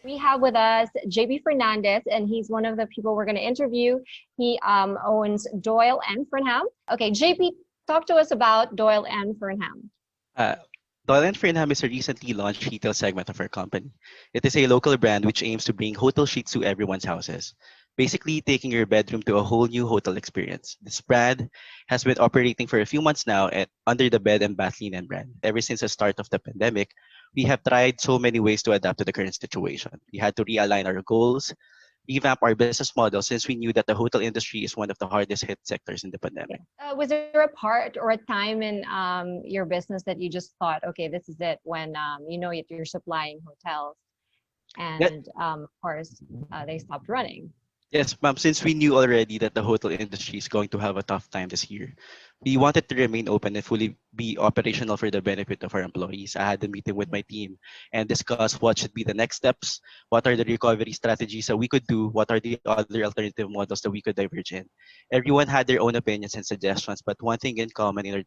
We have with us JB Fernandez, and he's one of the people we're going to interview. He owns Doyle and Furnham. Okay, JB, talk to us about Doyle and Furnham. Uh, Doyle Furnham is a recently launched retail segment of our company. It is a local brand which aims to bring hotel sheets to everyone's houses, basically taking your bedroom to a whole new hotel experience. This brand has been operating for a few months now under the Bed and Bath Linen brand. Ever since the start of the pandemic, we have tried so many ways to adapt to the current situation. We had to realign our goals, revamp our business model since we knew that the hotel industry is one of the hardest hit sectors in the pandemic. Was there a part or a time in your business that you just thought, okay, this is it, when you're supplying hotels and of course they stopped running? Yes, ma'am. Since we knew already that the hotel industry is going to have a tough time this year, we wanted to remain open and fully be operational for the benefit of our employees. I had a meeting with my team and discussed what should be the next steps, what are the recovery strategies that we could do, what are the other alternative models that we could diverge in. Everyone had their own opinions and suggestions, but one thing in common in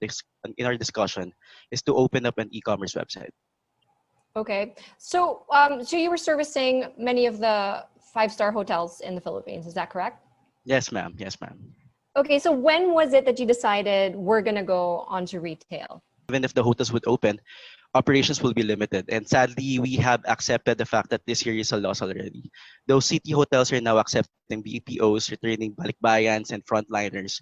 our discussion is to open up an e-commerce website. Okay, so so you were servicing many of the five-star hotels in the Philippines, is that correct? Yes, ma'am. Yes, ma'am. Okay, so when was it that you decided we're gonna go onto retail? Even if the hotels would open, operations will be limited. And sadly, we have accepted the fact that this year is a loss already. Those city hotels are now accepting BPOs, returning balikbayans and frontliners.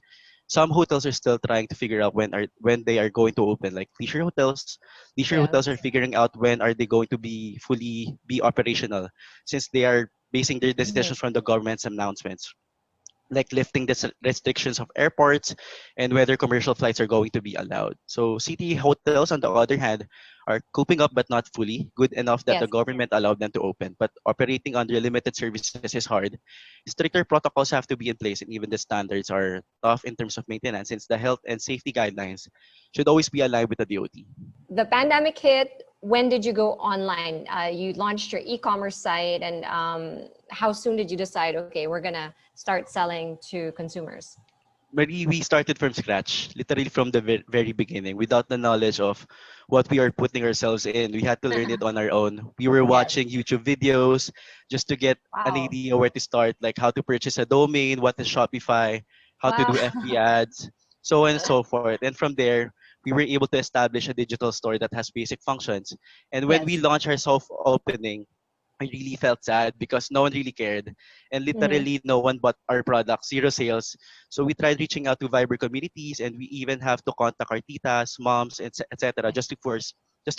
Some hotels are still trying to figure out when they are going to open. Like leisure hotels, Yes. are figuring out when are they going to be fully be operational, since they are basing their decisions from the government's announcements, like lifting the restrictions of airports and whether commercial flights are going to be allowed. So city hotels, on the other hand, are coping up but not fully good enough that the Yes. government allowed them to open. But operating under limited services is hard. Stricter protocols have to be in place, and even the standards are tough in terms of maintenance, since the health and safety guidelines should always be aligned with the DOT. The pandemic hit. When did you go online? You launched your e-commerce site, and how soon did you decide, okay, we're gonna start selling to consumers? Marie, we started from scratch, literally from the very beginning, without the knowledge of what we are putting ourselves in. We had to learn it on our own. We were Yes. watching YouTube videos just to get an Wow. idea where to start, like how to purchase a domain, what is Shopify, how to Wow. do FB ads, so on and so forth. And from there, we were able to establish a digital store that has basic functions. And when we Yes. launched our soft opening, I really felt sad because no one really cared. And Hmm. literally no one bought our product, zero sales. So we tried reaching out to Viber communities, and we even have to contact our titas, moms, etc. Just to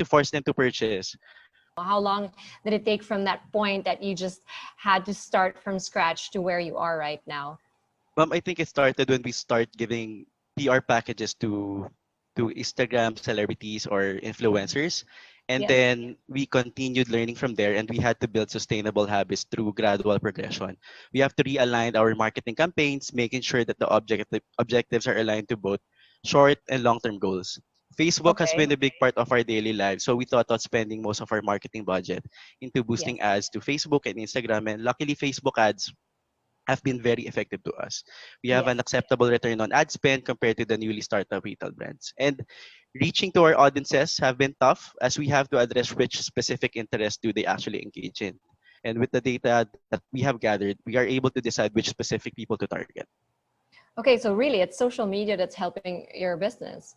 force them to purchase. How long did it take from that point that you just had to start from scratch to where you are right now? I think it started when we start giving PR packages to Instagram celebrities or influencers. And Yes. then we continued learning from there, and we had to build sustainable habits through gradual progression. We have to realign our marketing campaigns, making sure that the objectives are aligned to both short and long-term goals. Facebook has Okay. been a big part of our daily lives, so we thought of spending most of our marketing budget into Yes. boosting ads to Facebook and Instagram. And luckily, Facebook ads have been very effective to us. We have Yes. an acceptable return on ad spend compared to the newly startup retail brands. And reaching to our audiences have been tough, as we have to address which specific interests do they actually engage in. And with the data that we have gathered, we are able to decide which specific people to target. Okay, so really it's social media that's helping your business.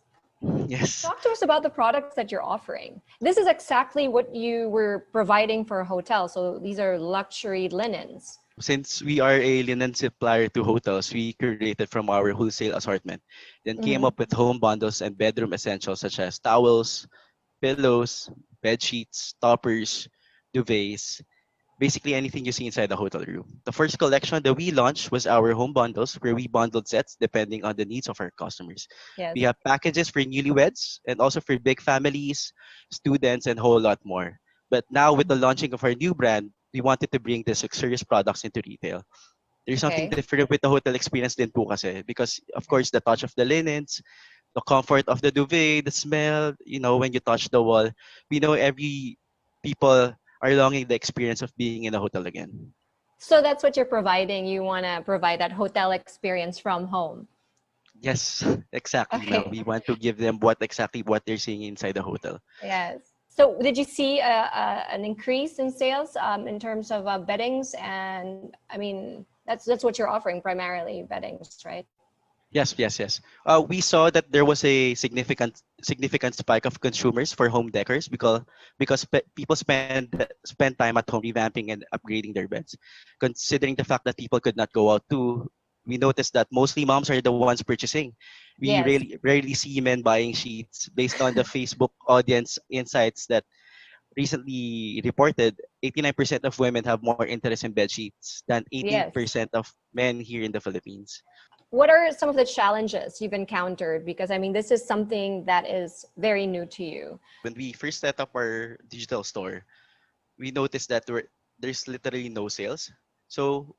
Yes. Talk to us about the products that you're offering. This is exactly what you were providing for a hotel. So these are luxury linens. Since we are a linen supplier to hotels, we curated from our wholesale assortment, then came Hmm. up with home bundles and bedroom essentials such as towels, pillows, bed sheets, toppers, duvets, basically anything you see inside the hotel room. The first collection that we launched was our home bundles, where we bundled sets depending on the needs of our customers. Yes. We have packages for newlyweds and also for big families, students, and a whole lot more. But now with the launching of our new brand, we wanted to bring the luxurious products into retail. There's something Okay. different with the hotel experience din po kasi, because of course the touch of the linens, the comfort of the duvet, the smell, when you touch the wall. We know every people are longing the experience of being in a hotel again. So that's what you're providing. You want to provide that hotel experience from home. Yes, exactly, ma'am. Okay. We want to give them what they're seeing inside the hotel. Yes. So did you see an increase in sales in terms of beddings? And I mean, that's what you're offering primarily, beddings, right? Yes, yes, yes. We saw that there was a significant spike of consumers for home decors because people spend time at home revamping and upgrading their beds. Considering the fact that people could not go out too, we noticed that mostly moms are the ones purchasing. We Yes. rarely see men buying sheets based on the Facebook audience insights that recently reported. 89% of women have more interest in bed sheets than Yes. 80% of men here in the Philippines. What are some of the challenges you've encountered? Because I mean, this is something that is very new to you. When we first set up our digital store, we noticed that there's literally no sales. So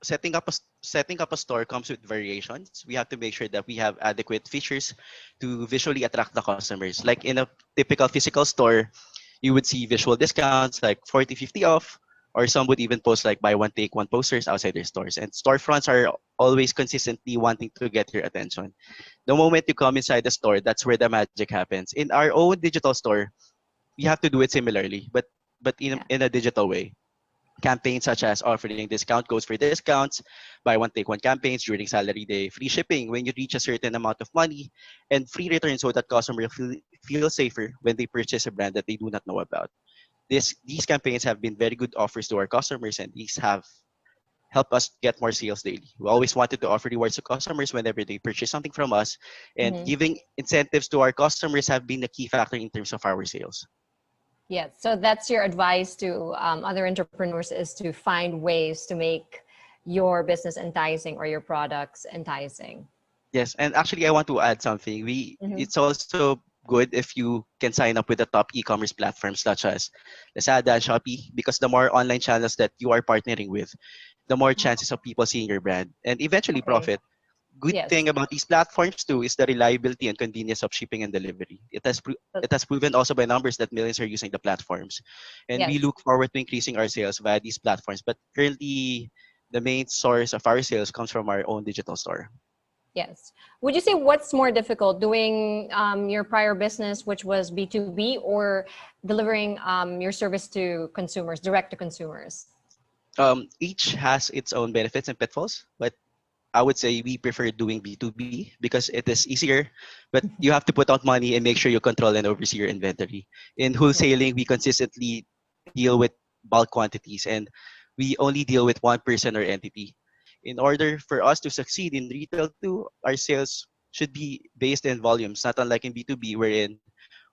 setting up a store comes with variations. We have to make sure that we have adequate features to visually attract the customers. Like in a typical physical store, you would see visual discounts like 40, 50 off, or some would even post like buy one take one posters outside their stores. And storefronts are always consistently wanting to get your attention. The moment you come inside the store, that's where the magic happens. In our own digital store, we have to do it similarly, but Yeah. in a digital way. Campaigns such as offering discount codes for discounts, buy one take one campaigns during salary day, free shipping when you reach a certain amount of money, and free returns so that customers feel safer when they purchase a brand that they do not know about. These campaigns have been very good offers to our customers, and these have helped us get more sales daily. We always wanted to offer rewards to customers whenever they purchase something from us, and Hmm. giving incentives to our customers have been a key factor in terms of our sales. Yes. So that's your advice to other entrepreneurs, is to find ways to make your business enticing or your products enticing. Yes, and actually, I want to add something. Hmm. It's also good if you can sign up with the top e-commerce platforms such as Lazada and Shopee, because the more online channels that you are partnering with, the more chances of people seeing your brand and eventually Okay. profit. Good Yes. thing about these platforms too is the reliability and convenience of shipping and delivery. So- It has proven also by numbers that millions are using the platforms, and we Yes. look forward to increasing our sales via these platforms. But currently, the main source of our sales comes from our own digital store. Yes. Would you say what's more difficult, doing your prior business, which was B2B, or delivering your service to consumers, direct to consumers? Each has its own benefits and pitfalls, but I would say we prefer doing B2B because it is easier, but you have to put out money and make sure you control and oversee your inventory. In wholesaling, we consistently deal with bulk quantities, and we only deal with one person or entity. In order for us to succeed in retail too, our sales should be based in volumes, not unlike in B2B, wherein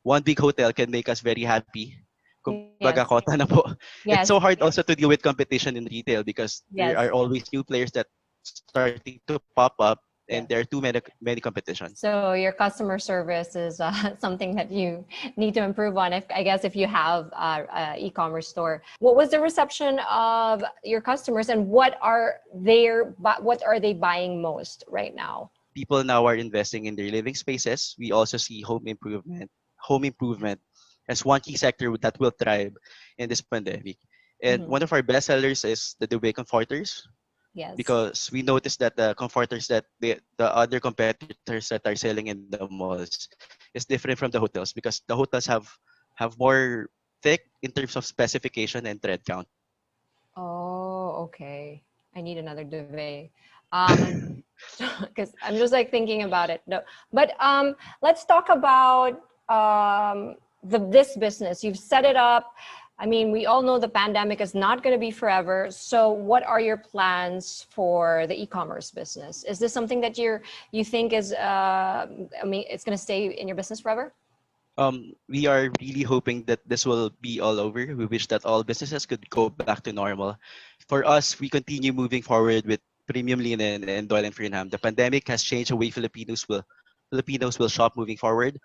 one big hotel can make us very happy. Kumbaga, Yes. kota na po. It's so Yes. hard also to deal with competition in retail because there Yes. are always new players that starting to pop up, and there are too Yes. many competition. So your customer service is something that you need to improve on. If I guess if you have a e-commerce store, what was the reception of your customers, and what are they buying most right now? People now are investing in their living spaces. We also see home improvement as one key sector that will thrive in this pandemic. And Hmm. one of our best sellers is the Duvet comforters, Yes. because we noticed that the comforters that the other competitors that are selling in the malls is different from the hotels, because the hotels have more thick in terms of specification and thread count. Oh, okay. I need another duvet. Um, because I'm just like thinking about it. No, but let's talk about this business. You've set it up. I mean, we all know the pandemic is not going to be forever. So, what are your plans for the e-commerce business? Is this something that you think is? I mean, it's going to stay in your business forever? We are really hoping that this will be all over. We wish that all businesses could go back to normal. For us, we continue moving forward with Premium Linen and Doyle and Furnham. The pandemic has changed the way Filipinos will shop moving forward.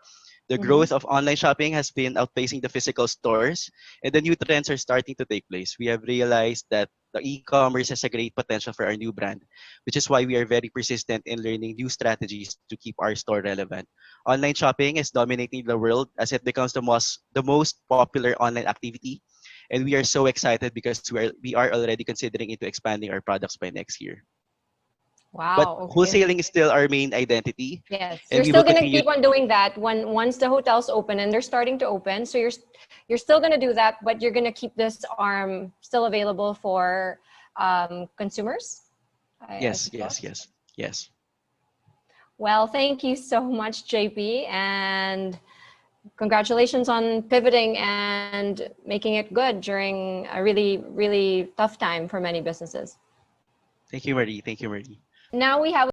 The Mm-hmm. growth of online shopping has been outpacing the physical stores, and the new trends are starting to take place. We have realized that the e-commerce has a great potential for our new brand, which is why we are very persistent in learning new strategies to keep our store relevant. Online shopping is dominating the world as it becomes the most popular online activity, and we are so excited because we are already considering into expanding our products by next year. But Wow. Okay. wholesaling is still our main identity, Yes, and you're we will still gonna continue. keep on doing that once the hotels open, and they're starting to open. So you're still gonna do that, but you're gonna keep this arm still available for consumers, I Yes, yes, suppose. yes, yes. Well, thank you so much, JP, and congratulations on pivoting and making it good during a really, really tough time for many businesses. Thank you, Marie. Thank you, Marie. Now we have